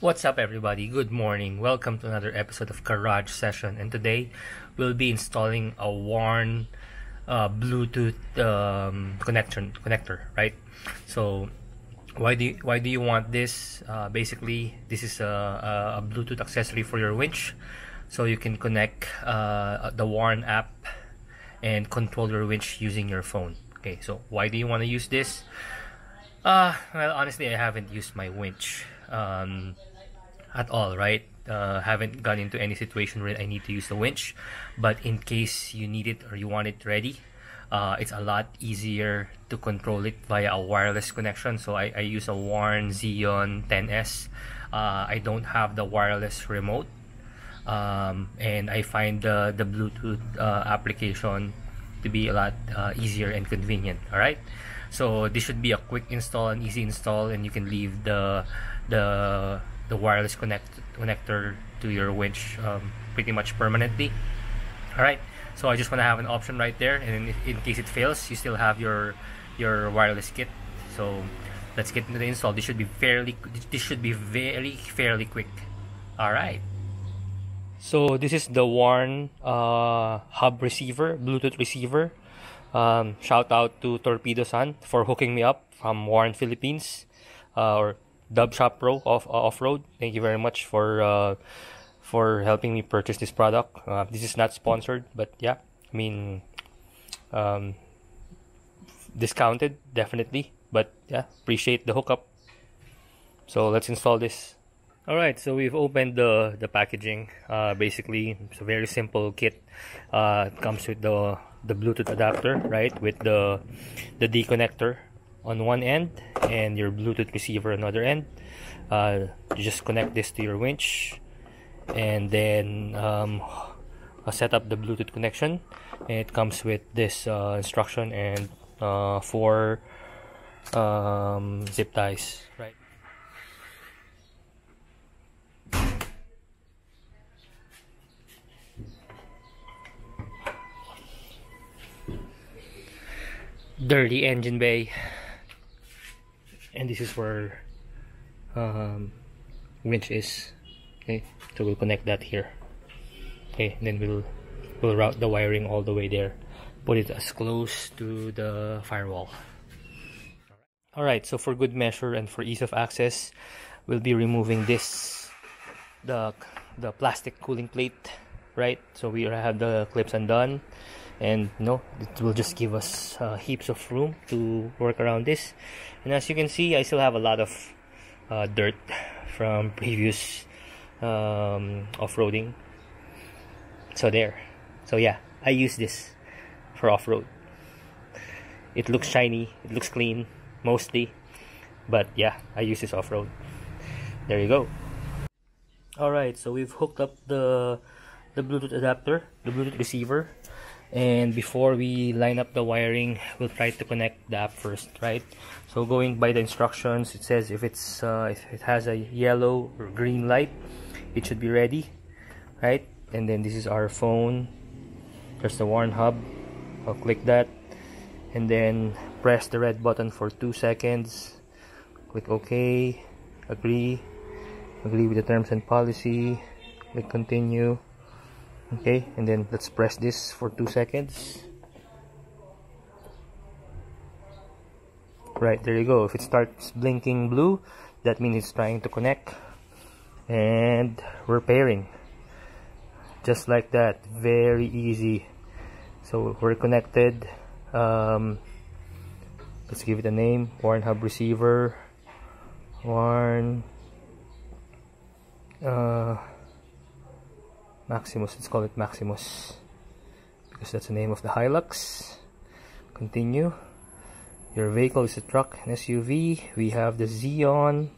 What's up, everybody? Good morning. Welcome to another episode of Garage Session, and today we'll be installing a WARN Bluetooth connector, right? So why do you want this? Basically, this is a Bluetooth accessory for your winch, so you can connect the WARN app and control your winch using your phone. Okay, so why do you want to use this? Well, honestly, I haven't used my winch at all, right? Haven't gone into any situation where I need to use the winch, but in case you need it or you want it ready, it's a lot easier to control it via a wireless connection. So I use a WARN Xeon 10S. I don't have the wireless remote, and I find the Bluetooth application to be a lot easier and convenient. All right, so this should be a quick install, an easy install, and you can leave the wireless connector to your winch pretty much permanently. All right, so I just want to have an option right there, and in case it fails, you still have your wireless kit. So let's get into the install. This should be fairly quick. All right, so this is the WARN hub receiver, Bluetooth receiver. Shout out to Torpedo-san for hooking me up from WARN Philippines, or Dub Shop Pro off-road. Thank you very much for helping me purchase this product. This is not sponsored, but yeah, I mean, discounted definitely, but yeah, appreciate the hookup. So let's install this. All right, so we've opened the packaging. Basically, it's a very simple kit. It comes with the Bluetooth adapter, right, with the D connector on one end and your Bluetooth receiver on the other end. You just connect this to your winch, and then set up the Bluetooth connection. And it comes with this instruction and 4 zip ties, right? Dirty engine bay, and this is where winch is. Okay, so we'll connect that here. Okay, and then we'll route the wiring all the way there, put it as close to the firewall. All right, so for good measure and for ease of access, we'll be removing this, the plastic cooling plate, right? So we have the clips undone, and it will just give us heaps of room to work around this. And as you can see, I still have a lot of dirt from previous off-roading. So yeah, I use this for off-road. It looks shiny, it looks clean mostly, but yeah, I use this off-road. There you go. All right, so we've hooked up the Bluetooth adapter, the Bluetooth receiver. And before we line up the wiring, we'll try to connect the app first, right? So going by the instructions, it says if it has a yellow or green light, it should be ready, right? And then this is our phone. There's the WARN hub. I'll click that, and then press the red button for 2 seconds. Click OK. Agree with the terms and policy. Click continue. Okay, and then let's press this for 2 seconds. Right, there you go. If it starts blinking blue, that means it's trying to connect, and we're pairing just like that. Very easy. So we're connected. Let's give it a name. WARN hub receiver, WARN Maximus. Let's call it Maximus because that's the name of the Hilux. Continue. Your vehicle is a truck, an SUV. We have the Xeon,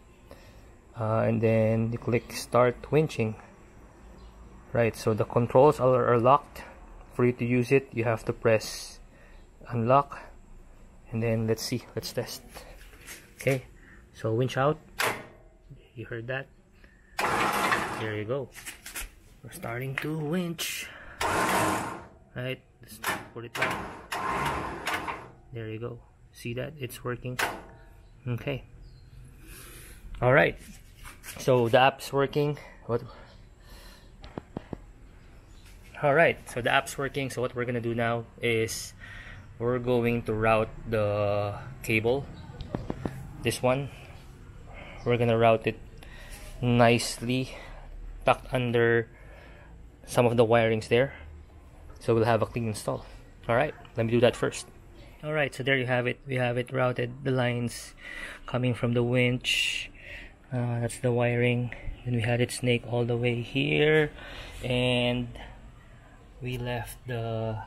and then you click start winching. Right, so the controls are locked. For you to use it, you have to press unlock, and then let's test. Okay, so winch out. You heard that? There you go. We're starting to winch. Right, let's put it back. There you go. See that? It's working. Okay. Alright. So the app's working. Alright, so the app's working. So what we're gonna do now is we're going to route the cable. This one, we're gonna route it nicely, tucked under some of the wirings there, so we'll have a clean install. Alright, let me do that first. Alright, so there you have it. We have it routed, the lines coming from the winch. That's the wiring. Then we had it snake all the way here, and we left the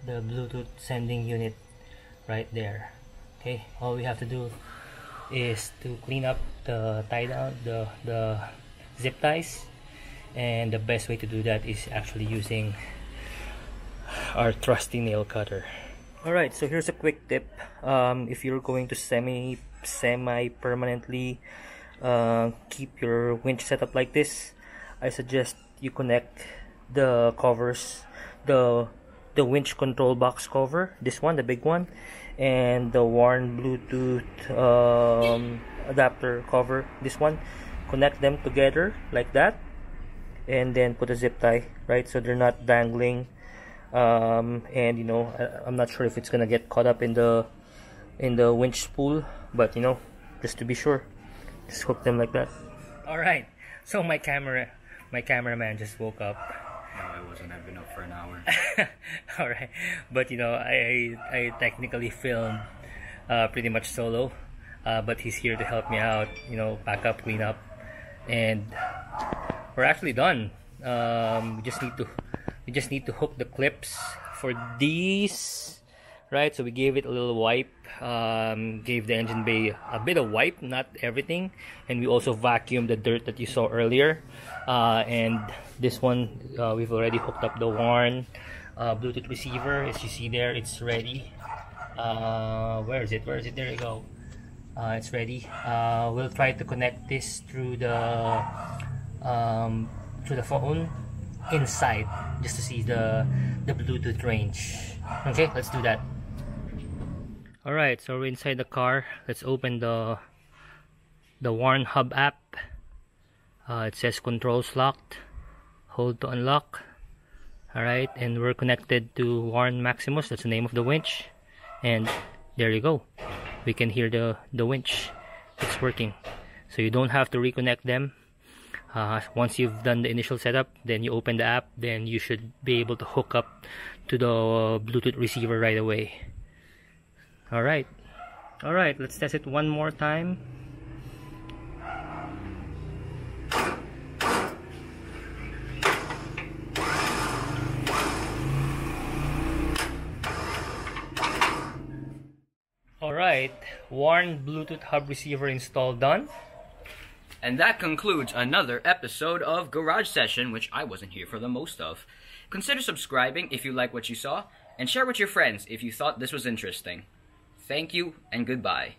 Bluetooth sending unit right there. Okay, all we have to do is to clean up the tie down, the zip ties, and the best way to do that is actually using our trusty nail cutter. Alright, so here's a quick tip. If you're going to semi-permanently keep your winch set up like this, I suggest you connect the covers, the winch control box cover, this one, the big one, and the Warn Bluetooth adapter cover, this one. Connect them together like that, and then put a zip tie, right, so they're not dangling. And you know, I'm not sure if it's gonna get caught up in the winch spool, but you know, just to be sure, just hook them like that. All right, so my cameraman just woke up. No, I wasn't. I've been up for an hour. All right, but you know, I technically filmed pretty much solo, but he's here to help me out, you know, pack up, clean up, and we're actually done. We just need to hook the clips for these, right? So we gave it a little wipe, gave the engine bay a bit of wipe, not everything, and we also vacuumed the dirt that you saw earlier. And this one, we've already hooked up the Warn Bluetooth receiver. As you see there, it's ready. Where is it? There you go. It's ready. We'll try to connect this through the phone inside, just to see the Bluetooth range. Okay, let's do that. Alright, so we're inside the car. Let's open the Warn Hub app. It says controls locked, hold to unlock. Alright, and we're connected to Warn Maximus, that's the name of the winch, and there you go, we can hear the winch. It's working, so you don't have to reconnect them. Once you've done the initial setup, then you open the app, then you should be able to hook up to the Bluetooth receiver right away. Alright, let's test it one more time. Alright, Warn Bluetooth hub receiver install done. And that concludes another episode of Garage Session, which I wasn't here for the most of. Consider subscribing if you like what you saw, and share with your friends if you thought this was interesting. Thank you, and goodbye.